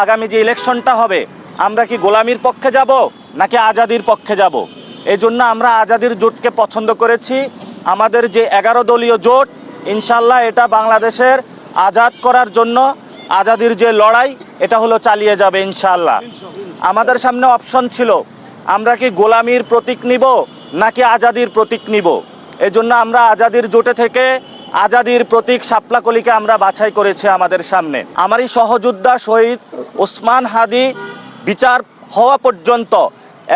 আগামী যে ইলেকশনটা হবে আমরা কি গোলামির পক্ষে যাব নাকি আজাদির পক্ষে যাব। এই জন্য আমরা আজাদির জোটকে পছন্দ করেছি। আমাদের যে 11 দলীয় জোট, ইনশাল্লাহ এটা বাংলাদেশের আজাদ করার জন্য আজাদির যে লড়াই এটা হলো চালিয়ে যাবে ইনশাল্লাহ। আমাদের সামনে অপশন ছিল আমরা কি গোলামির প্রতীক নিব নাকি আজাদির প্রতীক নিব। এই জন্য আমরা আজাদির জোটে থেকে আজাদির প্রতীক শাপলা কলিকে আমরা বাছাই করেছি আমাদের সামনে। আমারই সহযোদ্ধা শহীদ ওসমান হাদি বিচার হওয়া পর্যন্ত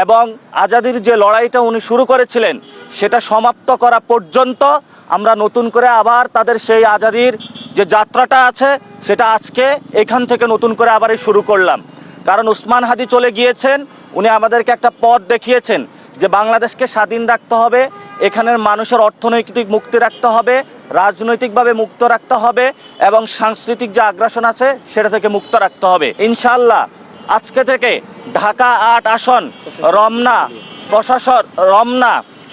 এবং আজাদির যে লড়াইটা উনি শুরু করেছিলেন সেটা সমাপ্ত করা পর্যন্ত আমরা নতুন করে আবার তাদের সেই আজাদির যে যাত্রাটা আছে সেটা আজকে এখান থেকে নতুন করে আবারই শুরু করলাম। কারণ ওসমান হাদি চলে গিয়েছেন, উনি আমাদেরকে একটা পথ দেখিয়েছেন যে বাংলাদেশকে স্বাধীন রাখতে হবে, এখানের মানুষের অর্থনৈতিক মুক্তি রাখতে হবে, রাজনৈতিকভাবে মুক্ত রাখতে হবে এবং সাংস্কৃতিক যে আগ্রাসন আছে সেটা থেকে মুক্ত রাখতে হবে। ইনশাআল্লাহ আজকে থেকে ঢাকা 8 আসন, রমনা,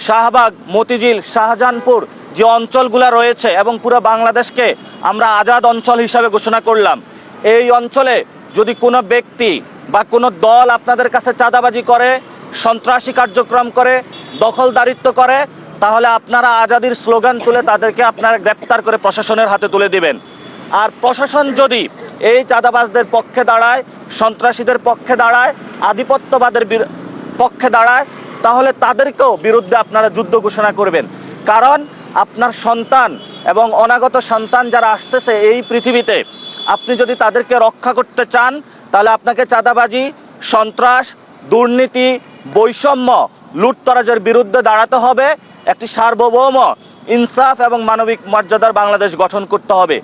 শাহবাগ, মতিঝিল, শাহজাহানপুর যে অঞ্চলগুলো রয়েছে এবং পুরো বাংলাদেশকে আমরা আজাদ অঞ্চল হিসাবে ঘোষণা করলাম। এই অঞ্চলে যদি কোনো ব্যক্তি বা কোনো দল আপনাদের কাছে চাঁদাবাজি করে, সন্ত্রাসী কার্যক্রম করে, দখলদারিত্ব করে, তাহলে আপনারা আজাদির স্লোগান তুলে তাদেরকে আপনারা গ্রেপ্তার করে প্রশাসনের হাতে তুলে দিবেন। আর প্রশাসন যদি এই চাঁদাবাজদের পক্ষে দাঁড়ায়, সন্ত্রাসীদের পক্ষে দাঁড়ায়, আধিপত্যবাদের পক্ষে দাঁড়ায়, তাহলে তাদেরকেও বিরুদ্ধে আপনারা যুদ্ধ ঘোষণা করবেন। কারণ আপনার সন্তান এবং অনাগত সন্তান যারা আসতেছে এই পৃথিবীতে, আপনি যদি তাদেরকে রক্ষা করতে চান তাহলে আপনাকে চাঁদাবাজি, সন্ত্রাস, দুর্নীতি, বৈষম্য, লুটতরাজের বিরুদ্ধে দাঁড়াতে হবে। একটি সার্বভৌম, ইনসাফ এবং মানবিক মর্যাদার বাংলাদেশ গঠন করতে হবে।